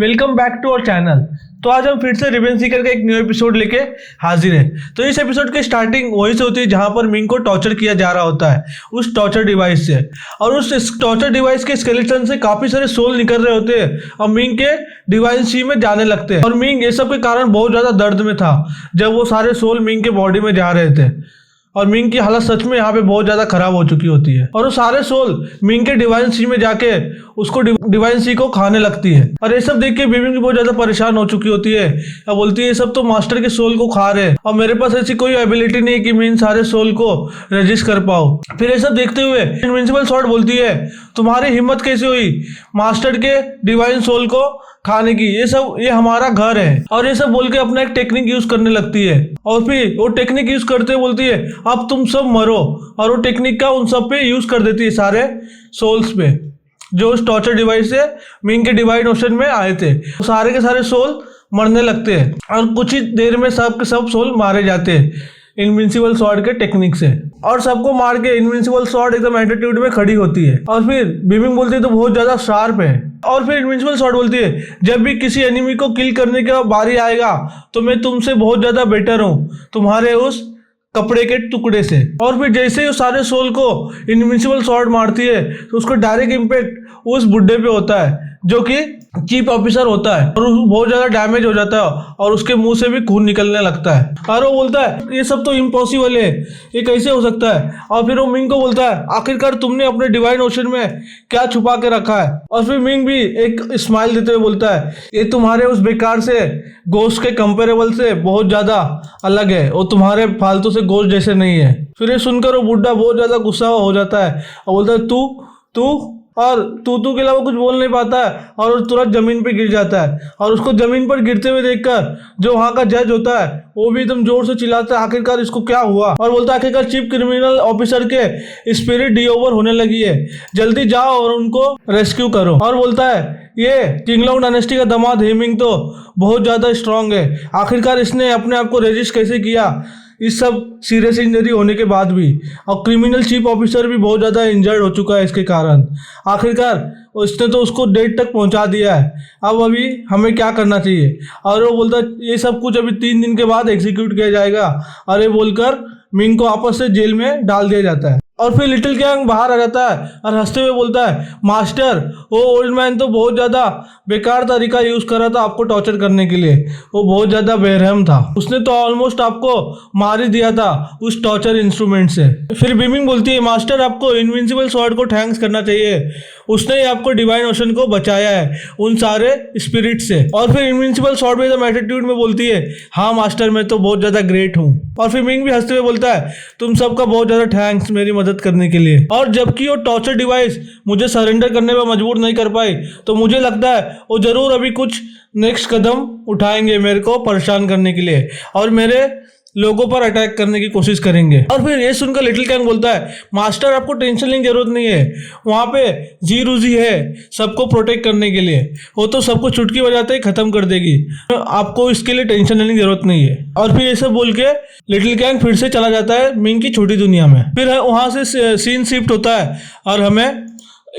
Welcome back to our channel. तो आज हम फिर से रिवेंज सीकर का एक न्यू एपिसोड लेके हाजिर हैं। तो इस एपिसोड की स्टार्टिंग वहीं से होती है जहां पर मिंग को टॉर्चर किया जा रहा होता है उस टॉर्चर डिवाइस से, और उस टॉर्चर डिवाइस के स्केलेटन से काफी सारे सोल निकल रहे होते हैं और मिंग के डिवाइन सी में जाने लगते हैं। और मिंग ये सब के कारण बहुत ज्यादा दर्द में था जब वो सारे सोल मिंग के बॉडी में जा रहे थे, और मिंग की हालत सच में यहाँ पे बहुत ज्यादा खराब हो चुकी होती है। और वो सारे सोल मिंग के डिवाइन सी में जाके उसको डिवाइन सी को खाने लगती है। और ये सब देख के मिंग बहुत ज्यादा परेशान हो चुकी होती है और बोलती है ये सब तो मास्टर के सोल को खा रहे हैं और मेरे पास ऐसी कोई एबिलिटी नहीं है कि मैं इन सारे सोल को रजिस्ट कर पाऊँ। फिर ये सब देखते हुए इनविंसिबल स्वॉर्ड बोलती है तुम्हारी हिम्मत कैसे हुई मास्टर के डिवाइन सोल को खाने की, ये हमारा घर है। और ये सब बोल के अपना एक टेक्निक यूज करने लगती है और फिर वो टेक्निक यूज करते बोलती है अब तुम सब मरो, और वो टेक्निक का उन सब पे यूज कर देती है सारे सोल्स पे जो उस टॉर्चर डिवाइस से मिंग के डिवाइन ओशन में आए थे। सारे के सारे सोल मरने लगते हैं और कुछ ही देर में सब के सब सोल मारे जाते हैं इनविंसिबल स्वॉर्ड के टेक्निक से। और सबको मार के इनविंसिबल स्वॉर्ड एकदम एटीट्यूड में खड़ी होती है और फिर बीमिंग बोलती है तो बहुत ज्यादा शार्प है। और फिर इनविंसिबल स्वॉर्ड बोलती है जब भी किसी एनिमी को किल करने का बारी आएगा तो मैं तुमसे बहुत ज्यादा बेटर हूँ तुम्हारे उस कपड़े के टुकड़े से। और फिर जैसे ही उस सारे सोल को इनविंसिबल स्वॉर्ड मारती है तो उसको डायरेक्ट इम्पैक्ट उस बुड्ढे पे होता है जो कि चीफ ऑफिसर होता है, और बहुत ज्यादा डैमेज हो जाता है और उसके मुंह से भी खून निकलने लगता है। और वो बोलता है ये सब तो इम्पॉसिबल है, ये कैसे हो सकता है। और फिर वो मिंग को बोलता है आखिरकार तुमने अपने डिवाइन ओशन में क्या छुपा के रखा है। और फिर मिंग भी एक स्माइल देते हुए बोलता है ये तुम्हारे उस बेकार से गोश्त के कंपेरेबल से बहुत ज्यादा अलग है, वो तुम्हारे फालतू से गोश्त जैसे नहीं है। फिर ये सुनकर वो बुढ़ा बहुत ज्यादा गुस्सा हो जाता है और बोलता है तू और तू के अलावा कुछ बोल नहीं पाता है, और तुरंत जमीन पे गिर जाता है। और उसको जमीन पर गिरते हुए देखकर जो वहाँ का जज होता है वो भी एकदम जोर से चिल्लाता है आखिरकार इसको क्या हुआ, और बोलता है आखिरकार चीफ क्रिमिनल ऑफिसर के स्पिरिट डी ओवर होने लगी है, जल्दी जाओ और उनको रेस्क्यू करो। और बोलता है ये किंगलॉन्ग डायनेस्टी का दामाद हेमिंग तो बहुत ज्यादा स्ट्रांग है, आखिरकार इसने अपने आप को रजिस्ट कैसे किया इस सब सीरियस इंजरी होने के बाद भी, और क्रिमिनल चीफ ऑफिसर भी बहुत ज़्यादा इंजर्ड हो चुका है इसके कारण। आखिरकार उसने तो उसको डेथ तक पहुंचा दिया है, अब अभी हमें क्या करना चाहिए। और वो बोलता है ये सब कुछ अभी 3 दिन के बाद एग्जीक्यूट किया जाएगा, और ये बोलकर मिंग को आपस से जेल में डाल दिया जाता है। और फिर लिटिल कैंग बाहर आ जाता है और हंसते हुए बोलता है मास्टर वो ओल्ड मैन तो बहुत ज़्यादा बेकार तरीका यूज़ कर रहा था आपको टॉर्चर करने के लिए, वो बहुत ज़्यादा बेरहम था, उसने तो ऑलमोस्ट आपको मार ही दिया था उस टॉर्चर इंस्ट्रूमेंट से। फिर बीमिंग बोलती है मास्टर आपको इनविंसिबल स्वॉर्ड को थैंक्स करना चाहिए, उसने ही आपको डिवाइन ओशन को बचाया है उन सारे स्पिरिट से। और फिर इनविंसिबल स्वॉर्ड में एकदम एटीट्यूड में बोलती है हाँ मास्टर मैं तो बहुत ज़्यादा ग्रेट हूँ। और फिर मिंग भी हंसते हुए बोलता है तुम सबका बहुत ज़्यादा थैंक्स मेरी मदद करने के लिए, और जबकि वो टॉर्चर डिवाइस मुझे सरेंडर करने पर मजबूर नहीं कर पाई तो मुझे लगता है वो जरूर अभी कुछ नेक्स्ट कदम उठाएंगे मेरे को परेशान करने के लिए और मेरे लोगों पर अटैक करने की कोशिश करेंगे। और फिर ये सुनकर लिटिल कैंग बोलता है मास्टर आपको टेंशन लेने की जरूरत नहीं है, वहाँ पे जी रूजी है सबको प्रोटेक्ट करने के लिए, वो तो सबको चुटकी बजाते ही खत्म कर देगी, आपको इसके लिए टेंशन लेने की जरूरत नहीं है। और फिर ये सब बोल के लिटिल कैंग फिर से चला जाता है मिंग की छोटी दुनिया में। फिर वहाँ से सीन शिफ्ट होता है और हमें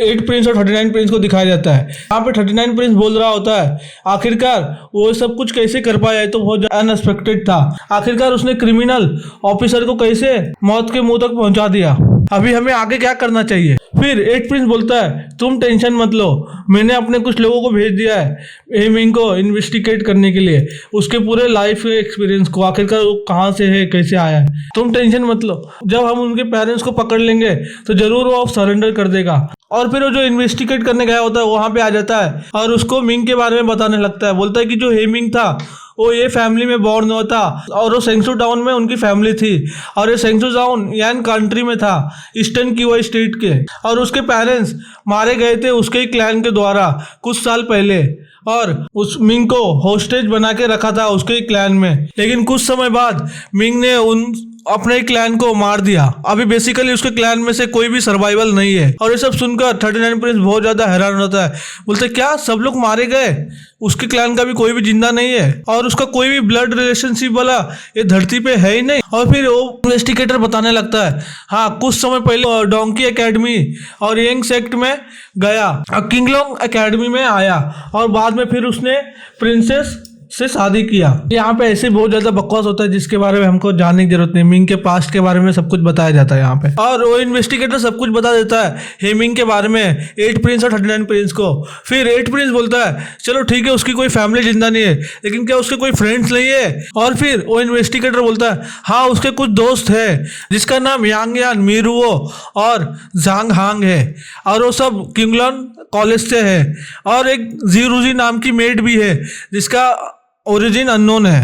8 प्रिंस और 39 प्रिंस को दिखाया जाता है। यहाँ पे 39 प्रिंस बोल रहा होता है आखिरकार वो सब कुछ कैसे कर पाया है तो बहुत अनएक्सपेक्टेड था, आखिरकार उसने क्रिमिनल ऑफिसर को कैसे मौत के मुंह तक पहुंचा दिया, अभी हमें आगे क्या करना चाहिए। फिर 8 प्रिंस बोलता है तुम टेंशन मत लो, मैंने अपने कुछ लोगों को भेज दिया है हेमिंग को इन्वेस्टिगेट करने के लिए उसके पूरे लाइफ एक्सपीरियंस को, आखिरकार वो कहाँ से है कैसे आया है, तुम टेंशन मत लो, जब हम उनके पेरेंट्स को पकड़ लेंगे तो जरूर वो सरेंडर कर देगा। और फिर वो जो इन्वेस्टिगेट करने गया होता है वहाँ पे आ जाता है और उसको मिंग के बारे में बताने लगता है, बोलता है कि जो हेमिंग था वो ये फैमिली में बॉर्न हुआ था और वो सेंगसू टाउन में उनकी फैमिली थी, और ये सेंगसू टाउन यान कंट्री में था ईस्टर्न क्यूबा स्टेट के, और उसके पेरेंट्स मारे गए थे उसके ही क्लैन के द्वारा कुछ साल पहले, और उस मिंग को होस्टेज बना के रखा था उसके ही क्लैन में। लेकिन कुछ समय बाद मिंग ने उन अपने क्लैन को मार दिया। अभी बेसिकली उसके क्लैन में से कोई भी सर्वाइवल नहीं है। और ये सब सुनकर 39 प्रिंस बहुत ज्यादा हैरान होता है। बोलते क्या सब लोग मारे गए, उसके क्लैन का भी कोई भी जिंदा नहीं है और उसका कोई भी ब्लड रिलेशनशिप वाला ये धरती पे है ही नहीं। और फिर वो इन्वेस्टिगेटर बताने लगता है, हाँ कुछ समय पहले डोंकी एकेडमी और यंग सेक्ट में गया, किंगलोंग एकेडमी में आया और बाद में फिर उसने प्रिंसेस से शादी किया। यहाँ पे ऐसे बहुत ज्यादा बकवास होता है जिसके बारे में हमको जानने की जरूरत नहीं। मिंग के पास्ट के बारे में सब कुछ बताया जाता है यहाँ पे और वो इन्वेस्टिगेटर सब कुछ बता देता है हेमिंग के बारे में, 8 प्रिंस और 39 प्रिंस को। फिर 8 प्रिंस बोलता है चलो ठीक है उसकी कोई फैमिली जिंदा नहीं है, लेकिन क्या उसके कोई फ्रेंड्स नहीं है? और फिर वो इन्वेस्टिगेटर बोलता है हाँ उसके कुछ दोस्त है जिसका नाम यांग यान, मीरुओ और जांग हांग है और वो सब किंगलोन कॉलेज से है। और एक जीरूजी नाम की मेड भी है जिसका ओरिजिन अननोन है।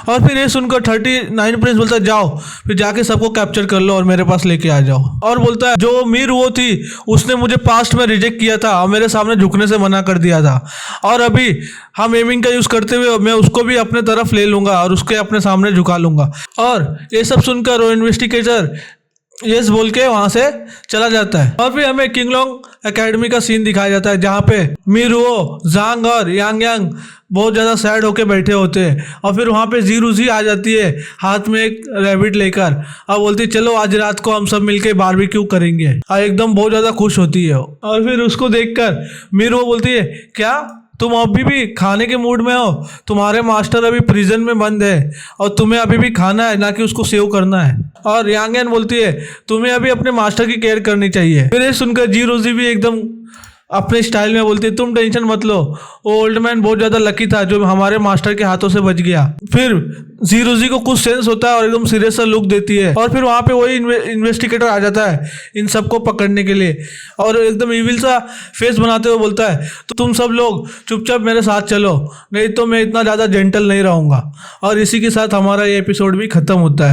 और फिर ये सुनकर 39 प्रिंस बोलता है जाओ फिर जाके सबको कैप्चर कर लो और मेरे पास लेके आ जाओ। और बोलता है जो मीर वो थी उसने मुझे पास्ट में रिजेक्ट किया था और मेरे सामने झुकने से मना कर दिया था और अभी हम एमिंग का यूज करते हुए मैं उसको भी अपने तरफ ले लूंगा और उसके अपने सामने झुका लूंगा। और ये सब सुनकर वो इन्वेस्टिगेटर यस बोल के वहां से चला जाता है। और फिर हमें किंगलोंग एकेडमी का सीन दिखाया जाता है जहाँ पे मीरुओ, जांग और यांग यांग बहुत ज़्यादा सैड होके बैठे होते हैं। और फिर वहाँ पे जीरूजी आ जाती है हाथ में एक रैबिट लेकर और बोलती है चलो आज रात को हम सब मिलके बारबेक्यू करेंगे और एकदम बहुत ज़्यादा खुश होती है। और फिर उसको देखकर मीरुओ बोलती है क्या तुम अभी भी खाने के मूड में हो? तुम्हारे मास्टर अभी प्रिजन में बंद है और तुम्हें अभी भी खाना है ना कि उसको सेव करना है। और यांग यान बोलती है तुम्हें अभी अपने मास्टर की केयर करनी चाहिए। फिर ये सुनकर जीरोजी भी एकदम अपने स्टाइल में बोलती है तुम टेंशन मत लो, वो ओल्ड मैन बहुत ज़्यादा लकी था जो हमारे मास्टर के हाथों से बच गया। फिर जीरोजी को कुछ सेंस होता है और एकदम सीरियस सा लुक देती है। और फिर वहाँ पे वही इन्वेस्टिगेटर आ जाता है इन सबको पकड़ने के लिए और एकदम इविल सा फेस बनाते हुए बोलता है तो तुम सब लोग चुपचाप मेरे साथ चलो, नहीं तो मैं इतना ज़्यादा जेंटल नहीं रहूँगा। और इसी के साथ हमारा ये एपिसोड भी ख़त्म होता है।